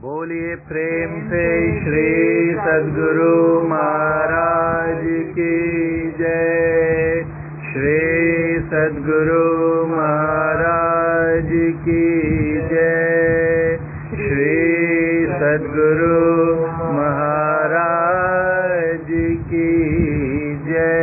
बोलिए प्रेम से श्री सद्गुरु महाराज की जय। श्री सद्गुरु महाराज की जय। श्री सद्गुरु महाराज की जय।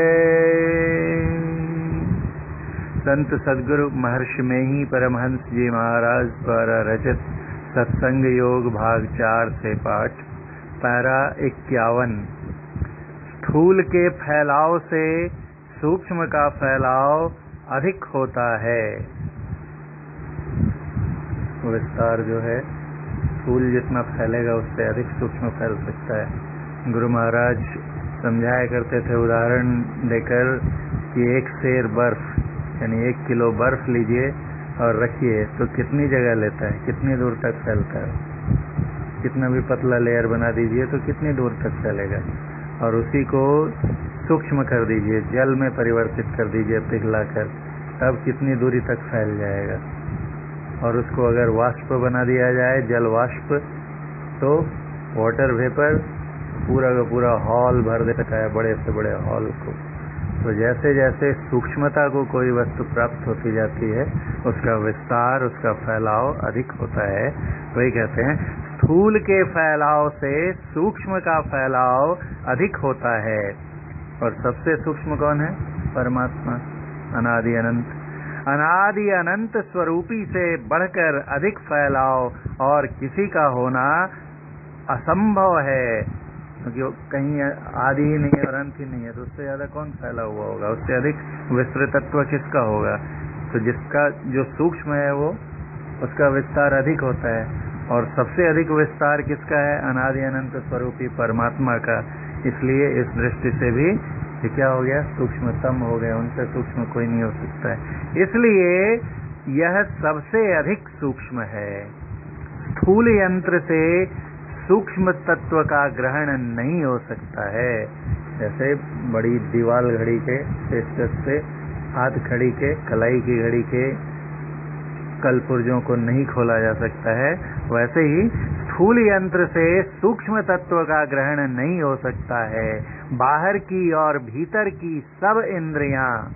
संत सद्गुरु महर्षि में ही परमहंस जी महाराज द्वारा रचित सत्संग योग भाग 4 से पाठ पैरा 51। स्थूल के फैलाव से सूक्ष्म का फैलाव अधिक होता है। विस्तार जो है स्थूल जितना फैलेगा उससे अधिक सूक्ष्म फैल सकता है। गुरु महाराज समझाया करते थे उदाहरण देकर कि एक सेर बर्फ यानी 1 किलो बर्फ लीजिए और रखिए तो कितनी जगह लेता है, कितनी दूर तक फैलता है। कितना भी पतला लेयर बना दीजिए तो कितनी दूर तक फैलेगा। और उसी को सूक्ष्म कर दीजिए, जल में परिवर्तित कर दीजिए पिघलाकर, तब कितनी दूरी तक फैल जाएगा। और उसको अगर वाष्प बना दिया जाए, जल वाष्प, तो वाटर वेपर पूरा का पूरा हॉल भर देता है, बड़े से बड़े हॉल को। तो जैसे जैसे सूक्ष्मता को कोई वस्तु प्राप्त होती जाती है उसका विस्तार, उसका फैलाव अधिक होता है। वही कहते हैं स्थूल के फैलाव से सूक्ष्म का फैलाव अधिक होता है। और सबसे सूक्ष्म कौन है? परमात्मा, अनादि अनंत। अनादि अनंत स्वरूपी से बढ़कर अधिक फैलाव और किसी का होना असंभव है, क्योंकि कहीं आदि ही नहीं है और अंत ही नहीं है, तो उससे ज्यादा कौन फैला हुआ होगा, उससे अधिक विस्तृतत्व किसका होगा। तो जिसका जो सूक्ष्म है वो उसका विस्तार अधिक होता है। और सबसे अधिक विस्तार किसका है? अनादि अनंत स्वरूपी परमात्मा का। इसलिए इस दृष्टि से भी ये क्या हो गया? सूक्ष्मतम हो गया, उनसे सूक्ष्म कोई नहीं हो सकता है। इसलिए यह सबसे अधिक सूक्ष्म है। स्थूल यंत्र से सूक्ष्म तत्व का ग्रहण नहीं हो सकता है। जैसे बड़ी दीवाल घड़ी के पेचकस से हाथ घड़ी के, कलाई की घड़ी के कलपुर्जों को नहीं खोला जा सकता है, वैसे ही स्थूल यंत्र से सूक्ष्म तत्व का ग्रहण नहीं हो सकता है। बाहर की और भीतर की सब इंद्रियां,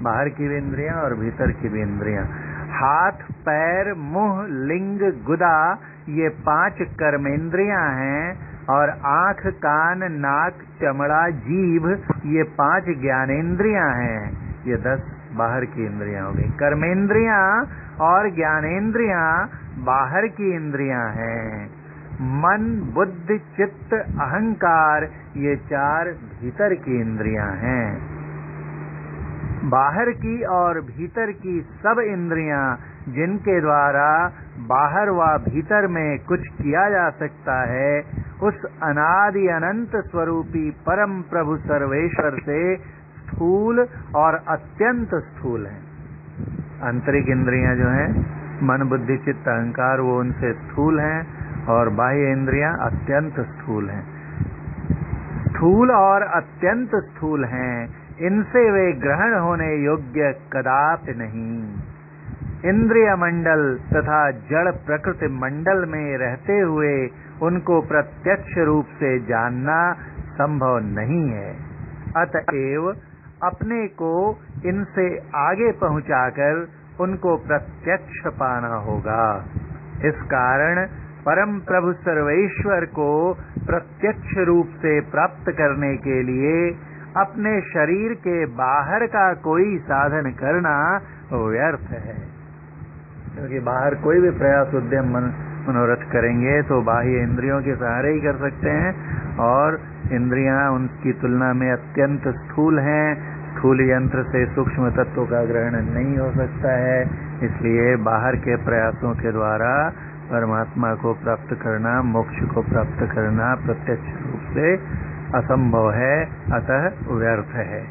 बाहर की भी इंद्रियां और भीतर की भी इंद्रियां, हाथ, पैर, मुंह, लिंग, गुदा, ये 5 कर्मेंद्रियां हैं। और आंख, कान, नाक, चमड़ा, जीभ, ये 5 ज्ञानेंद्रियां हैं। ये 10 बाहर की इंद्रियां हो गई। कर्मेंद्रियां और ज्ञानेंद्रियां बाहर की इंद्रियां हैं। मन, बुद्धि, चित्त, अहंकार, ये 4 भीतर की इंद्रियां हैं। बाहर की और भीतर की सब इंद्रियां जिनके द्वारा बाहर व भीतर में कुछ किया जा सकता है, उस अनादि अनंत स्वरूपी परम प्रभु सर्वेश्वर से स्थूल और अत्यंत स्थूल हैं। आंतरिक इंद्रियां जो हैं, मन, बुद्धि, चित्त, अहंकार, वो उनसे स्थूल हैं और बाह्य इंद्रियां अत्यंत स्थूल हैं। स्थूल और अत्यंत स्थूल हैं, इनसे वे ग्रहण होने योग्य कदापि नहीं। इंद्रिय मंडल तथा जड़ प्रकृति मंडल में रहते हुए उनको प्रत्यक्ष रूप से जानना संभव नहीं है। अतएव अपने को इनसे आगे पहुंचाकर उनको प्रत्यक्ष पाना होगा। इस कारण परम प्रभु सर्वेश्वर को प्रत्यक्ष रूप से प्राप्त करने के लिए अपने शरीर के बाहर का कोई साधन करना व्यर्थ है। क्योंकि बाहर कोई भी प्रयास, उद्यम, मनोरथ करेंगे तो बाह्य इंद्रियों के सहारे ही कर सकते हैं। और इंद्रियां उनकी तुलना में अत्यंत स्थूल हैं। स्थूल यंत्र से सूक्ष्म तत्वों का ग्रहण नहीं हो सकता है। इसलिए बाहर के प्रयासों के द्वारा परमात्मा को प्राप्त करना, मोक्ष को प्राप्त करना प्रत्यक्ष रूप से असंभव है, अतः व्यर्थ है।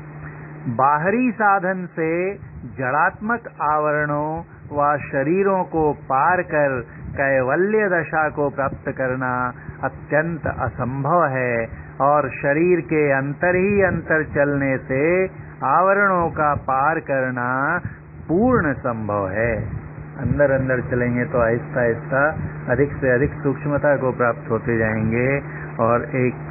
बाहरी साधन से जड़ात्मक आवरणों व शरीरों को पार कर कैवल्य दशा को प्राप्त करना अत्यंत असंभव है। और शरीर के अंतर ही अंतर चलने से आवरणों का पार करना पूर्ण संभव है। अंदर अंदर चलेंगे तो आहिस्ता आहिस्ता अधिक से अधिक सूक्ष्मता को प्राप्त होते जाएंगे और एक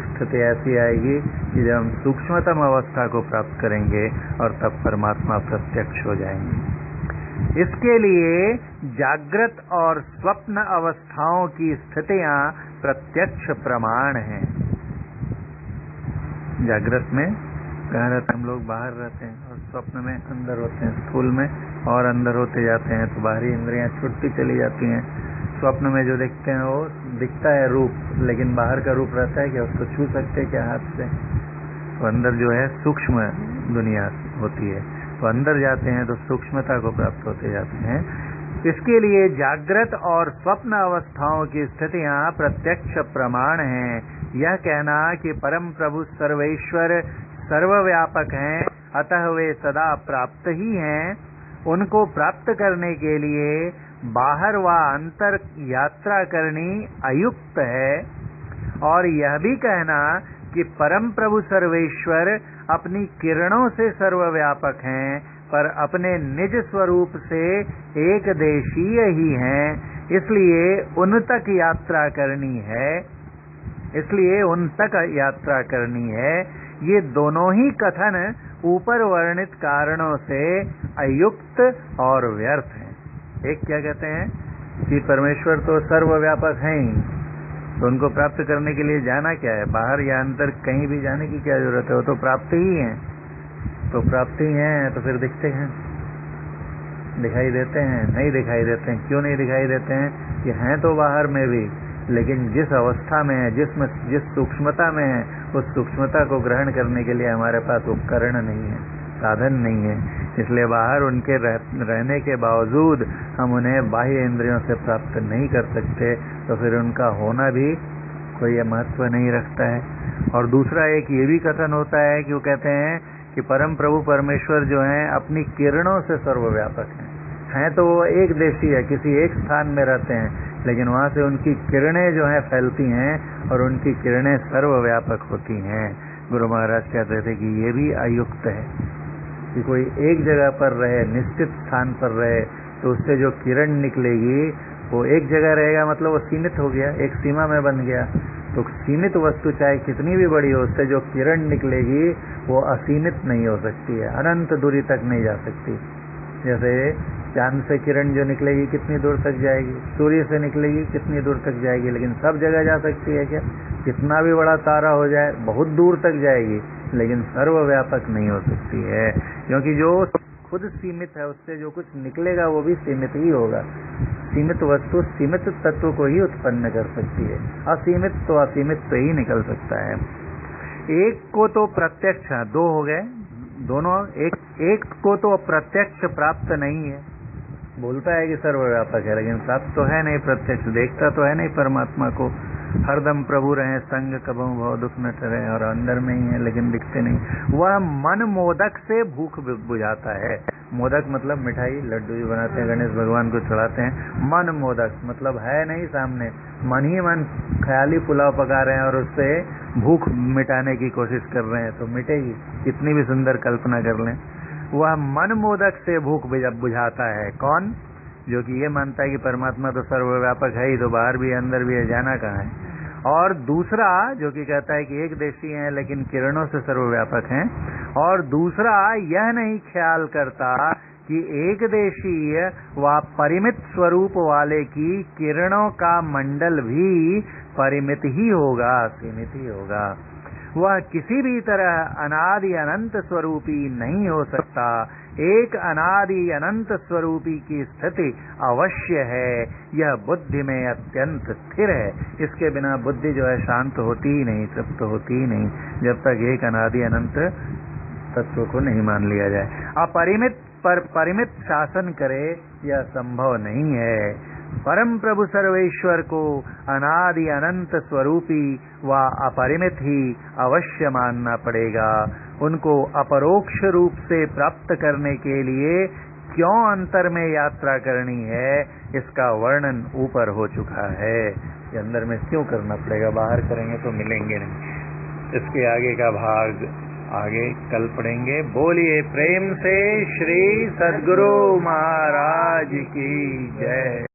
स्थिति ऐसी आएगी कि जब हम सूक्ष्मतम अवस्था को प्राप्त करेंगे और तब परमात्मा प्रत्यक्ष हो जाएंगे। इसके लिए जागृत और स्वप्न अवस्थाओं की स्थितियां प्रत्यक्ष प्रमाण हैं। जागृत में कहाँ रहते हैं हम लोग, बाहर रहते हैं, और स्वप्न में अंदर होते हैं, स्थूल में और अंदर होते जाते हैं, तो बाहरी इंद्रियां छूटती चली जाती हैं। स्वप्न में जो दिखते हैं वो दिखता है रूप, लेकिन बाहर का रूप रहता है क्या, उसको छू सकते क्या हाथ से? तो अंदर जो है सूक्ष्म दुनिया होती है, तो अंदर जाते हैं तो सूक्ष्मता को प्राप्त होते जाते हैं। इसके लिए जागृत और स्वप्न अवस्थाओं की स्थितियां प्रत्यक्ष प्रमाण हैं। यह कहना कि परम प्रभु सर्वेश्वर सर्वव्यापक हैं, अतः वे सदा प्राप्त ही हैं, उनको प्राप्त करने के लिए बाहर व अंतर यात्रा करनी अयुक्त है। और यह भी कहना कि परम प्रभु सर्वेश्वर अपनी किरणों से सर्वव्यापक हैं, पर अपने निज स्वरूप से एक देशीय ही हैं, इसलिए उन तक यात्रा करनी है। ये दोनों ही कथन ऊपर वर्णित कारणों से अयुक्त और व्यर्थ हैं। एक क्या कहते हैं कि परमेश्वर तो सर्वव्यापक हैं ही, तो उनको प्राप्त करने के लिए जाना क्या है, बाहर या अंदर कहीं भी जाने की क्या जरूरत है, वो तो प्राप्त ही है। तो प्राप्त ही है तो फिर दिखते हैं, दिखाई देते हैं, नहीं दिखाई देते हैं। क्यों नहीं दिखाई देते हैं? कि हैं तो बाहर में भी, लेकिन जिस अवस्था में है, जिस सूक्ष्मता में है, उस सूक्ष्मता को ग्रहण करने के लिए हमारे पास उपकरण नहीं है, साधन नहीं है। इसलिए बाहर उनके रहने के बावजूद हम उन्हें बाह्य इंद्रियों से प्राप्त नहीं कर सकते, तो फिर उनका होना भी कोई महत्व नहीं रखता है। और दूसरा एक ये भी कथन होता है कि वो कहते हैं कि परम प्रभु परमेश्वर जो हैं अपनी किरणों से सर्वव्यापक हैं तो वो एक देशी है, किसी एक स्थान में रहते हैं, लेकिन वहाँ से उनकी किरणें जो हैं फैलती हैं और उनकी किरणें सर्वव्यापक होती हैं। गुरु महाराज कहते थे कि ये भी अयुक्त है कि कोई एक जगह पर रहे, निश्चित स्थान पर रहे, तो उससे जो किरण निकलेगी वो एक जगह रहेगा, मतलब वो सीमित हो गया, एक सीमा में बन गया। तो सीमित वस्तु चाहे कितनी भी बड़ी हो, उससे जो किरण निकलेगी वो असीमित नहीं हो सकती है, अनंत दूरी तक नहीं जा सकती। जैसे चांद से किरण जो निकलेगी कितनी दूर तक जाएगी, सूर्य से निकलेगी कितनी दूर तक जाएगी, लेकिन सब जगह जा सकती है क्या? कितना भी बड़ा तारा हो जाए बहुत दूर तक जाएगी, लेकिन सर्वव्यापक नहीं हो सकती है, क्योंकि जो खुद सीमित है उससे जो कुछ निकलेगा वो भी सीमित ही होगा। सीमित वस्तु सीमित तत्व को ही उत्पन्न कर सकती है, असीमित तो असीमित पे ही निकल सकता है। एक को तो प्रत्यक्ष, दो हो गए दोनों, एक को तो प्रत्यक्ष प्राप्त नहीं है, बोलता है कि सर्वव्यापक है, लेकिन प्राप्त तो है नहीं प्रत्यक्ष, देखता तो है नहीं परमात्मा को। हरदम प्रभु रहे संग कबहु भव दुख न टरे, और अंदर में ही है लेकिन दिखते नहीं। वह मन मोदक से भूख बुझाता है। मोदक मतलब मिठाई, लड्डू भी बनाते हैं, गणेश भगवान को चढ़ाते हैं। मन मोदक मतलब है नहीं सामने, मन ही मन ख्याली पुलाव पका रहे हैं और उससे भूख मिटाने की कोशिश कर रहे हैं, तो मिटेगी कितनी भी सुंदर कल्पना कर लें। वह मन मोदक से भूख बुझाता है। कौन? जो कि ये मानता है कि परमात्मा तो सर्वव्यापक है ही, तो बाहर भी अंदर भी है, जाना कहाँ है। और दूसरा जो कि कहता है कि एक देशी हैं लेकिन किरणों से सर्वव्यापक हैं, और दूसरा यह नहीं ख्याल करता कि एक देशीय व परिमित स्वरूप वाले की किरणों का मंडल भी परिमित ही होगा, सीमित ही होगा। वह किसी भी तरह अनादि अनंत स्वरूपी नहीं हो सकता। एक अनादि अनंत स्वरूपी की स्थिति अवश्य है, यह बुद्धि में अत्यंत स्थिर है। इसके बिना बुद्धि जो है शांत होती ही नहीं, तृप्त होती ही नहीं, जब तक एक अनादि अनंत तत्व को नहीं मान लिया जाए। अपरिमित पर परिमित शासन करे यह संभव नहीं है। परम प्रभु सर्वेश्वर को अनादि अनंत स्वरूपी व अपरिमित ही अवश्य मानना पड़ेगा। उनको अपरोक्ष रूप से प्राप्त करने के लिए क्यों अंतर में यात्रा करनी है, इसका वर्णन ऊपर हो चुका है कि अंदर में क्यों करना पड़ेगा, बाहर करेंगे तो मिलेंगे नहीं। इसके आगे का भाग आगे कल पढ़ेंगे। बोलिए प्रेम से श्री सद्गुरु महाराज की जय।